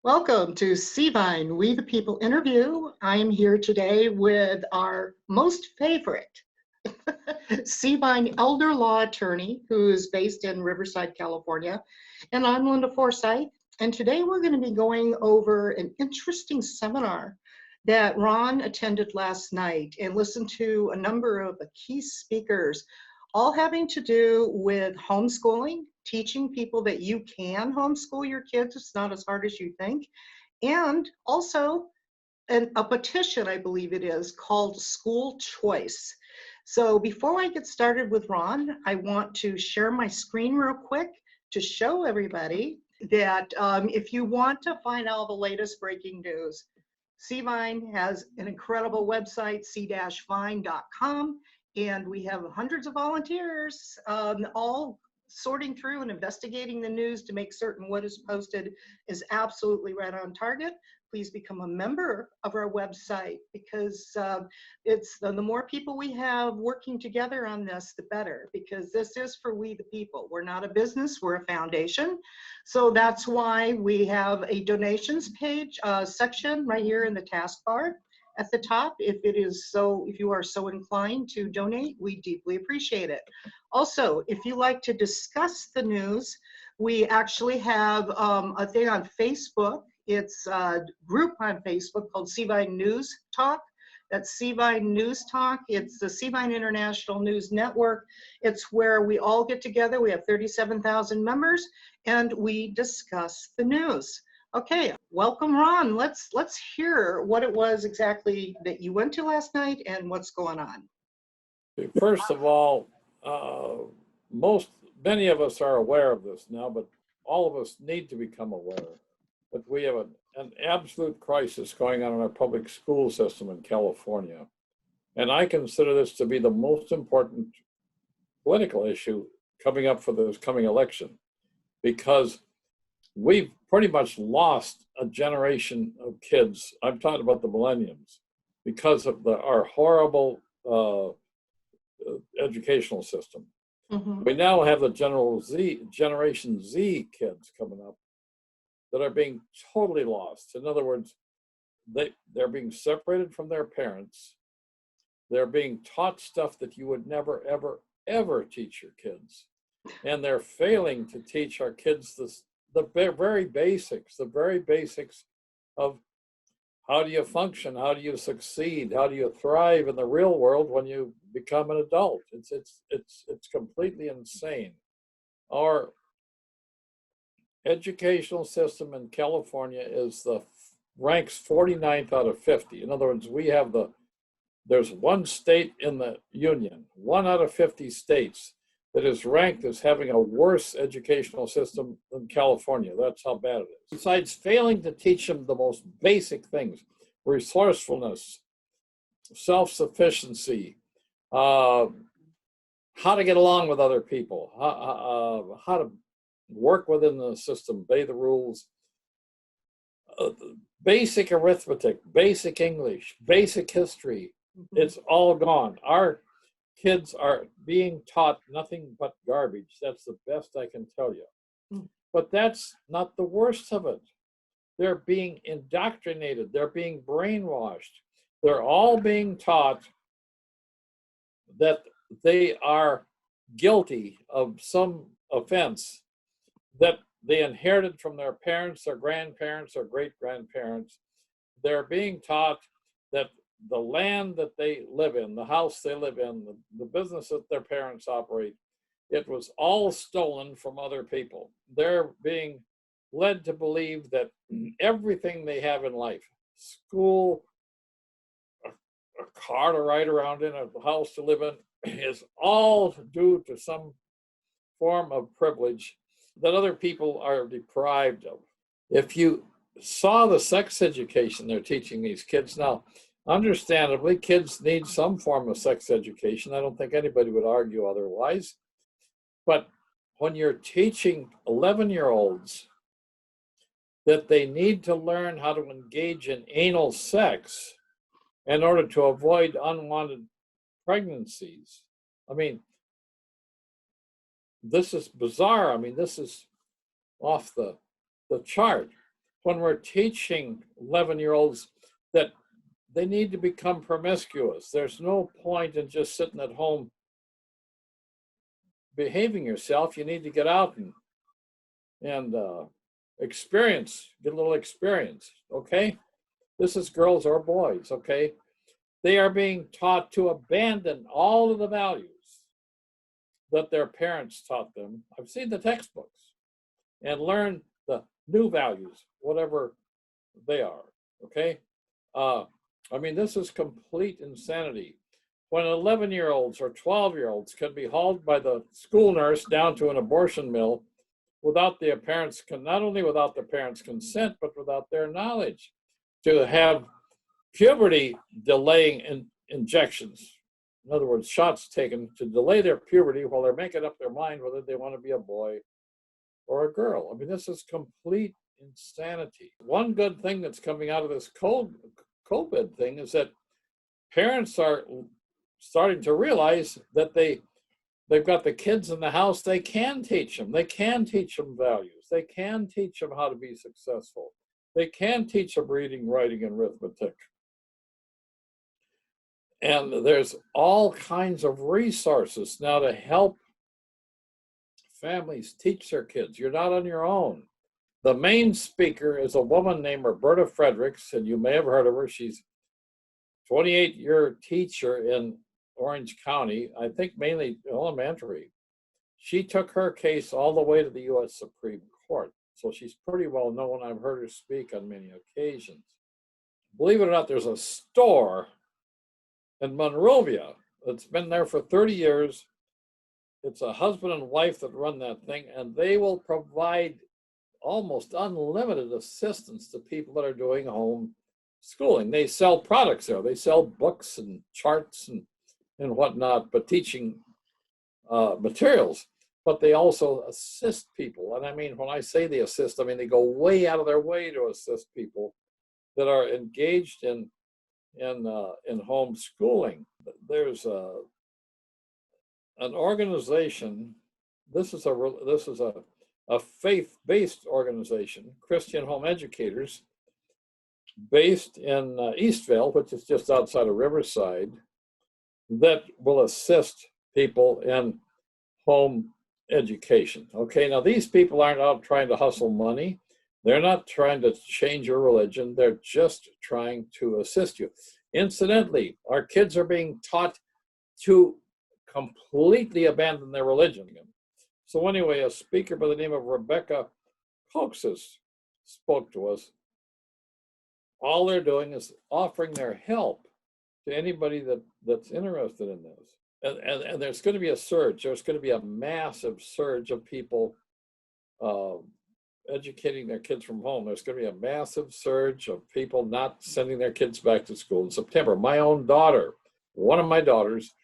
Welcome to Seavine, We the People interview. I am here today with our most favorite Seavine elder law attorney who is based in Riverside, California. And I'm Linda Forsythe. And today we're going to be going over an interesting seminar that Ron attended last night and listened to a number of key speakers, all having to do with homeschooling, teaching people that you can homeschool your kids. It's not as hard as you think. And also a petition, I believe it is, called School Choice. So before I get started with Ron, I want to share my screen real quick to show everybody that if you want to find all the latest breaking news, Seavine has an incredible website, c-vine.com, and we have hundreds of volunteers all sorting through and investigating the news to make certain what is posted is absolutely right on target. Please become a member of our website because it's the more people we have working together on this, the better, because this is for we the people. We're not a business, we're a foundation. So that's why we have a donations page section right here in the taskbar at the top. If you are so inclined to donate, we deeply appreciate it. Also, if you like to discuss the news, we actually have a thing on Facebook. It's a group on Facebook called Seavine News Talk. That's Seavine News Talk. It's the Seavine International News Network. It's where we all get together. We have 37,000 members, and we discuss the news. Okay, welcome, Ron. Let's hear what it was exactly that you went to last night and what's going on. First of all, many of us are aware of this now, but all of us need to become aware that we have an absolute crisis going on in our public school system in California. And I consider this to be the most important political issue coming up for this coming election, because we've pretty much lost a generation of kids. I'm talking about the millenniums, because of our horrible educational system. Mm-hmm. We now have the Generation Z kids coming up that are being totally lost. In other words, they're being separated from their parents. They're being taught stuff that you would never, ever, ever teach your kids. And they're failing to teach our kids the very basics of how do you function, how do you succeed, how do you thrive in the real world when you become an adult. It's completely insane. Our educational system in California ranks 49th out of 50. In other words, there's one state in the union, 1 out of 50 states, that is ranked as having a worse educational system than California. That's how bad it is. Besides failing to teach them the most basic things, resourcefulness, self-sufficiency, how to get along with other people, how to work within the system, obey the rules, basic arithmetic, basic English, basic history. Mm-hmm. It's all gone. Our kids are being taught nothing but garbage. That's the best I can tell you. Mm. But that's not the worst of it. They're being indoctrinated. They're being brainwashed. They're all being taught that they are guilty of some offense that they inherited from their parents, their grandparents, or great-grandparents. They're being taught that the land that they live in, the house they live in, the business that their parents operate, it was all stolen from other people. They're being led to believe that everything they have in life, school, a car to ride around in, a house to live in, is all due to some form of privilege that other people are deprived of. If you saw the sex education they're teaching these kids now, understandably, kids need some form of sex education. I don't think anybody would argue otherwise. But when you're teaching 11-year-olds that they need to learn how to engage in anal sex in order to avoid unwanted pregnancies, I mean, this is bizarre. I mean, this is off the chart. when we're teaching 11-year-olds that they need to become promiscuous. There's no point in just sitting at home behaving yourself. You need to get out and experience, get a little experience, okay? This is girls or boys, okay? They are being taught to abandon all of the values that their parents taught them. I've seen the textbooks, and learn the new values, whatever they are, okay? I mean, this is complete insanity. When 11-year-olds or 12-year-olds can be hauled by the school nurse down to an abortion mill without their parents, not only without their parents' consent, but without their knowledge, to have puberty delaying injections. In other words, shots taken to delay their puberty while they're making up their mind whether they want to be a boy or a girl. I mean, this is complete insanity. One good thing that's coming out of this COVID thing is that parents are starting to realize that they've got the kids in the house. They can teach them. They can teach them values. They can teach them how to be successful. They can teach them reading, writing, and arithmetic. And there's all kinds of resources now to help families teach their kids. You're not on your own. The main speaker is a woman named Roberta Fredericks, and you may have heard of her. She's a 28-year teacher in Orange County, I think mainly elementary. She took her case all the way to the U.S. Supreme Court, so she's pretty well known. I've heard her speak on many occasions. Believe it or not, there's a store in Monrovia that's been there for 30 years. It's a husband and wife that run that thing, and they will provide almost unlimited assistance to people that are doing home schooling. They sell products there. They sell books and charts and whatnot, but teaching materials. But they also assist people. And I mean, when I say they assist, I mean they go way out of their way to assist people that are engaged in homeschooling. There's an organization. This is a faith-based organization, Christian Home Educators, based in Eastvale, which is just outside of Riverside, that will assist people in home education. Okay, now these people aren't out trying to hustle money. They're not trying to change your religion. They're just trying to assist you. Incidentally, our kids are being taught to completely abandon their religion. So anyway, a speaker by the name of Rebecca Coxes spoke to us. All they're doing is offering their help to anybody that's interested in this. And there's going to be a surge. There's going to be a massive surge of people educating their kids from home. There's going to be a massive surge of people not sending their kids back to school in September. My own daughter, one of my daughters,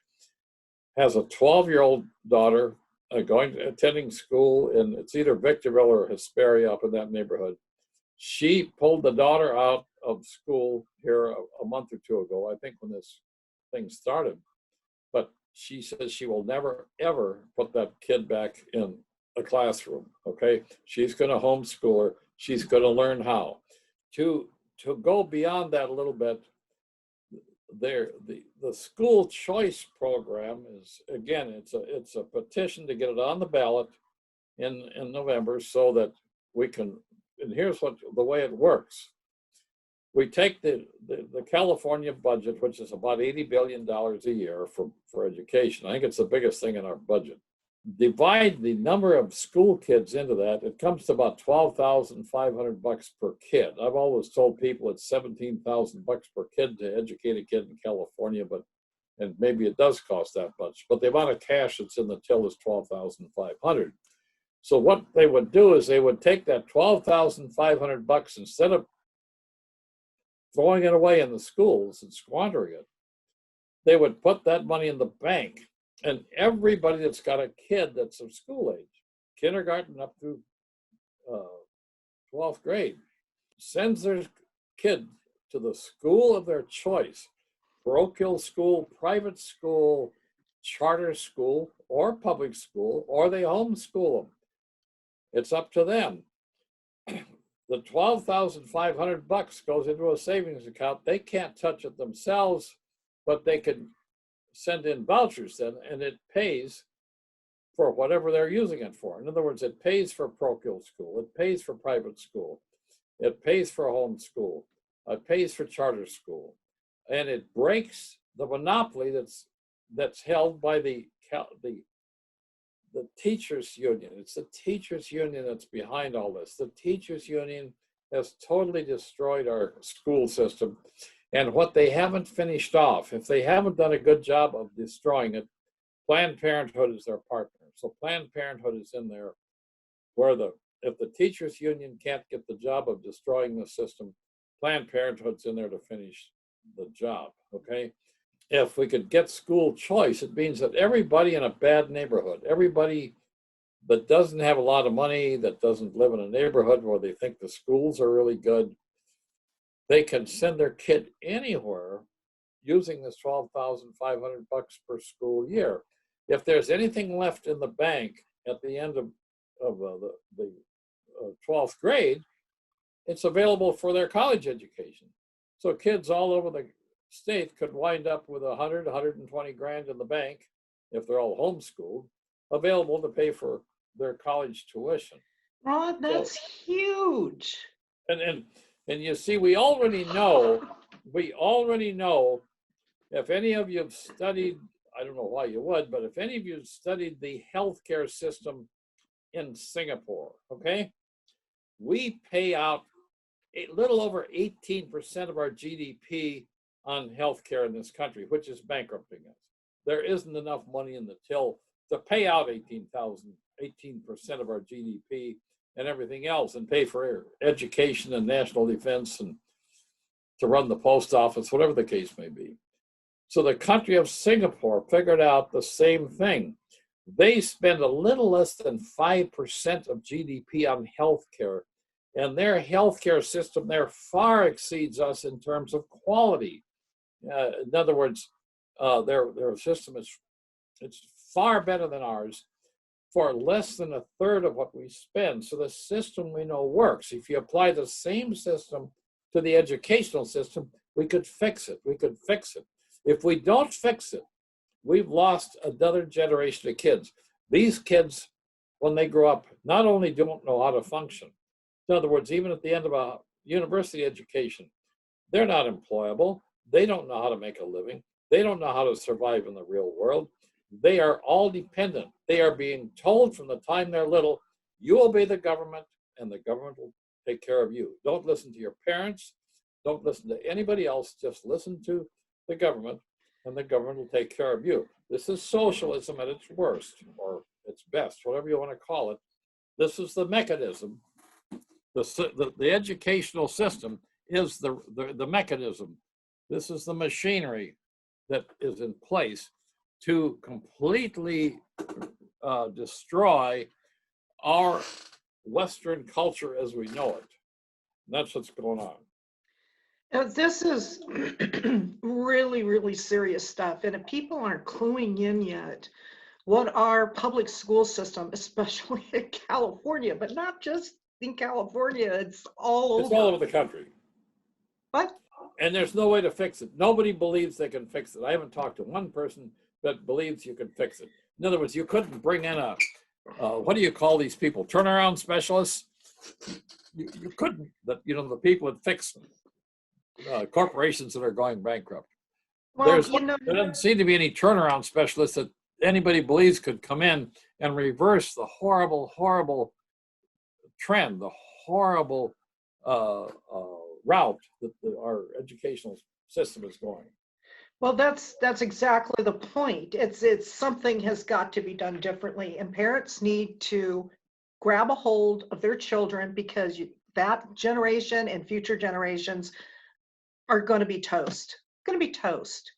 has a 12-year-old daughter attending school in, it's either Victorville or Hesperia, up in that neighborhood. She pulled the daughter out of school here a month or two ago, I think when this thing started. But she says she will never, ever put that kid back in a classroom, okay? She's going to homeschool her. She's going to learn how. To go beyond that a little bit, the school choice program is, again, it's a petition to get it on the ballot in November so that we can, and here's the way it works. We take the California budget, which is about $80 billion a year for education. I think it's the biggest thing in our budget. Divide the number of school kids into that, it comes to about $12,500 per kid. I've always told people it's $17,000 per kid to educate a kid in California, and maybe it does cost that much, but the amount of cash that's in the till is $12,500. So what they would do is they would take that $12,500, instead of throwing it away in the schools and squandering it, they would put that money in the bank. And everybody that's got a kid that's of school age, kindergarten up through 12th grade, sends their kid to the school of their choice, parochial school, private school, charter school, or public school, or they homeschool them. It's up to them. The $12,500 goes into a savings account. They can't touch it themselves, but they can send in vouchers then, and it pays for whatever they're using it for. In other words, it pays for parochial school, it pays for private school, it pays for homeschool, it pays for charter school, and it breaks the monopoly that's held by the teachers union. It's the teachers union that's behind all this. The teachers union has totally destroyed our school system. And what they haven't finished off, if they haven't done a good job of destroying it, Planned Parenthood is their partner. So Planned Parenthood is in there where if the teachers union can't get the job of destroying the system, Planned Parenthood's in there to finish the job, okay? If we could get school choice, it means that everybody in a bad neighborhood, everybody that doesn't have a lot of money, that doesn't live in a neighborhood where they think the schools are really good, they can send their kid anywhere using this $12,500 per school year. If there's anything left in the bank at the end of the 12th grade, it's available for their college education. So kids all over the state could wind up with 120 grand in the bank, if they're all homeschooled, available to pay for their college tuition. Ron, that's huge. And you see, we already know, if any of you have studied, I don't know why you would, but if any of you have studied the healthcare system in Singapore, okay, we pay out a little over 18% of our GDP on healthcare in this country, which is bankrupting us. There isn't enough money in the till to pay out 18% of our GDP and everything else, and pay for education and national defense and to run the post office, whatever the case may be. So the country of Singapore figured out the same thing. They spend a little less than 5% of GDP on healthcare, and their healthcare system there far exceeds us in terms of quality. In other words, their system it's far better than ours for less than a third of what we spend. So the system we know works. If you apply the same system to the educational system, we could fix it. We could fix it. If we don't fix it, we've lost another generation of kids. These kids, when they grow up, not only don't know how to function, in other words, even at the end of a university education, they're not employable. They don't know how to make a living. They don't know how to survive in the real world. They are all dependent. They are being told from the time they're little, you obey the government and the government will take care of you. Don't listen to your parents. Don't listen to anybody else. Just listen to the government and the government will take care of you. This is socialism at its worst, or its best, whatever you want to call it. This is the mechanism. The educational system is the mechanism. This is the machinery that is in place to completely destroy our Western culture as we know it. And that's what's going on. This is really, really serious stuff. And if people aren't cluing in yet, what our public school system, especially in California, but not just in California, it's all over. It's all over the country. What? And there's no way to fix it. Nobody believes they can fix it. I haven't talked to one person that believes you can fix it. In other words, you couldn't bring in what do you call these people? Turnaround specialists? You couldn't. The people that fix corporations that are going bankrupt. Well, there doesn't seem to be any turnaround specialists that anybody believes could come in and reverse the horrible, horrible trend, the horrible route that our educational system is going. Well, that's exactly the point. It's something has got to be done differently, and parents need to grab a hold of their children because that generation and future generations are going to be toast. Going to be toast.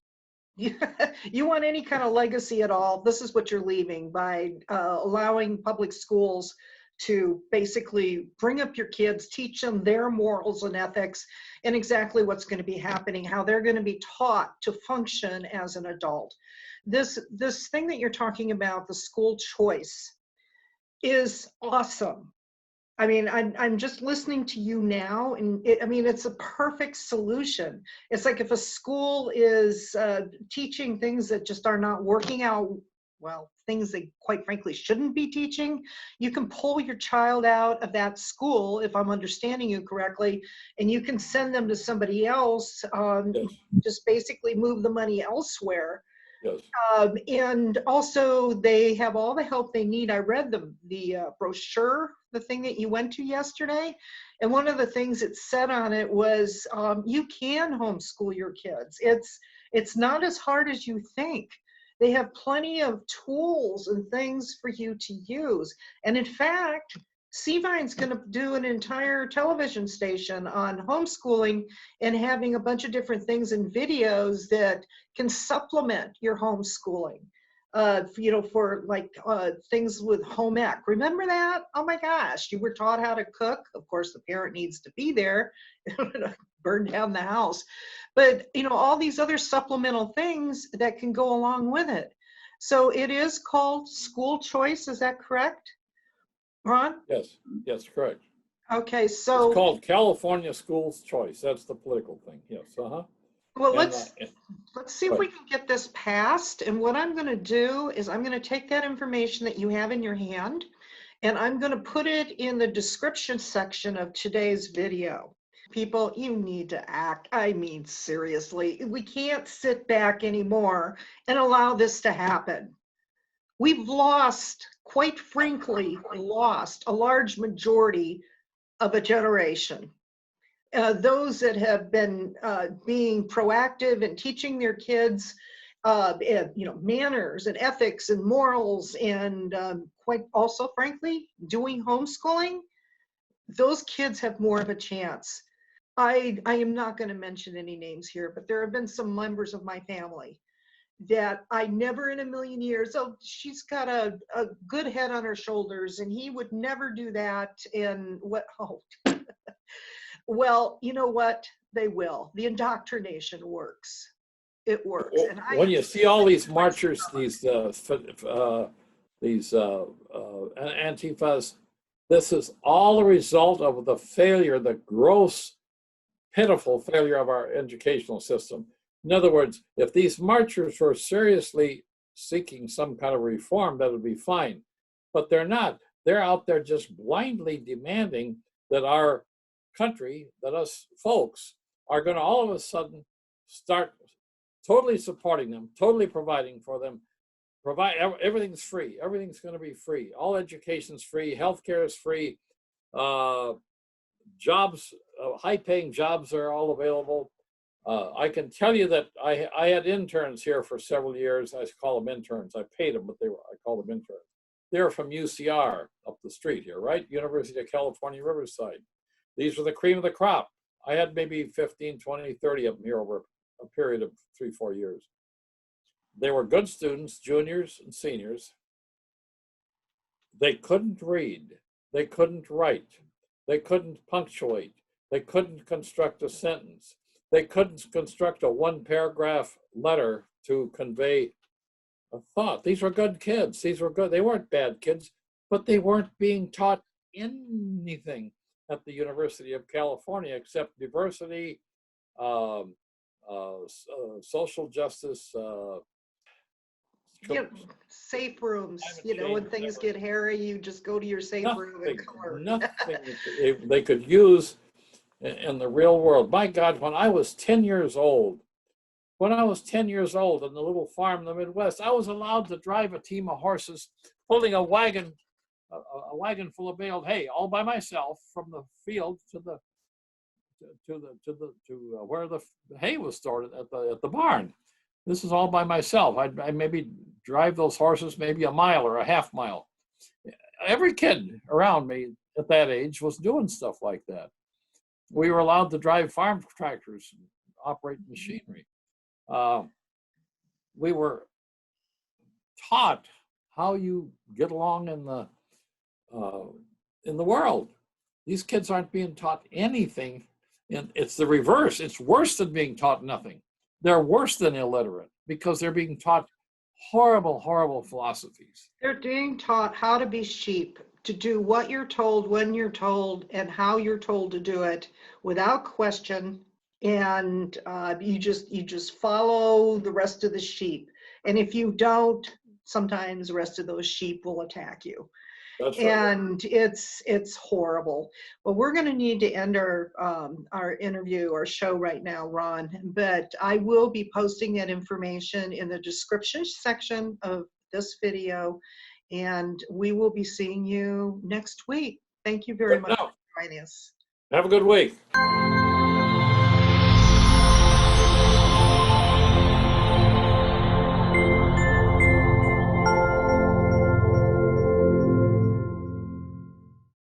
You want any kind of legacy at all, this is what you're leaving by allowing public schools to basically bring up your kids, teach them their morals and ethics, and exactly what's going to be happening, how they're going to be taught to function as an adult. This thing that you're talking about, the school choice, is awesome. I mean, I'm just listening to you now, and I mean, it's a perfect solution. It's like if a school is teaching things that just are not working out well, things they quite frankly shouldn't be teaching, you can pull your child out of that school, if I'm understanding you correctly, and you can send them to somebody else, Yes, just basically move the money elsewhere. yes, And also they have all the help they need. I read the brochure, the thing that you went to yesterday, and one of the things it said on it was you can homeschool your kids. It's not as hard as you think. They have plenty of tools and things for you to use. And in fact, Seavine's going to do an entire television station on homeschooling and having a bunch of different things and videos that can supplement your homeschooling. For like things with home ec. Remember that? Oh my gosh, you were taught how to cook. Of course, the parent needs to be there, burn down the house. But all these other supplemental things that can go along with it. So it is called School Choice. Is that correct, Ron? yes, yes, correct. Okay, It's so called California School's Choice. That's the political thing. Yes, well, And let's see if we right. can get this passed. And what I'm going to do is I'm going to take that information that you have in your hand, and I'm going to put it in the description section of today's video. People, you need to act. I mean, seriously, we can't sit back anymore and allow this to happen. We've lost, quite frankly, lost a large majority of a generation. Those that have been being proactive and teaching their kids, manners and ethics and morals, and quite also, frankly, doing homeschooling, those kids have more of a chance. I am not going to mention any names here, but there have been some members of my family that I never in a million years, oh, she's got a good head on her shoulders, and he would never do that. And what, oh, well, you know what? They will. The indoctrination works. It works. And I When am you see all these marchers, these Antifas, this is all a result of the failure, the gross, pitiful failure of our educational system. In other words, if these marchers were seriously seeking some kind of reform, that would be fine. But they're not. They're out there just blindly demanding that our country, that us folks, are going to all of a sudden start totally supporting them, totally providing for them. Everything's free. Everything's going to be free. All education's free. Healthcare is free. Jobs, high-paying jobs are all available. I can tell you that I had interns here for several years. I call them interns. I paid them, but I call them interns. They're from UCR up the street here, right? University of California, Riverside. These were the cream of the crop. I had maybe 15, 20, 30 of them here over a period of 3-4 years. They were good students, juniors and seniors. They couldn't read. They couldn't write. They couldn't punctuate. They couldn't construct a sentence. They couldn't construct a one-paragraph letter to convey a thought. These were good kids. These were good. They weren't bad kids, but they weren't being taught anything at the University of California except diversity, social justice, safe rooms, climate when change, things whatever. get hairy, you just go to your safe room and color. Nothing they could use in the real world. My God, when I was 10 years old on the little farm in the Midwest, I was allowed to drive a team of horses pulling a wagon full of baled hay all by myself from the field to where the hay was stored at the barn. This is all by myself. I maybe drive those horses maybe a mile or a half mile. Every kid around me at that age was doing stuff like that. We were allowed to drive farm tractors and operate machinery. We were taught how you get along in the world. These kids aren't being taught anything. And it's the reverse. It's worse than being taught nothing. They're worse than illiterate because they're being taught horrible, horrible philosophies. They're being taught how to be sheep, to do what you're told, when you're told, and how you're told to do it without question. And you just follow the rest of the sheep. And if you don't, sometimes the rest of those sheep will attack you. That's right. And it's horrible. Well, we're going to need to end our interview, our show right now, Ron. But I will be posting that information in the description section of this video, and we will be seeing you next week. Thank you very Good much enough. for joining us. Have a good week.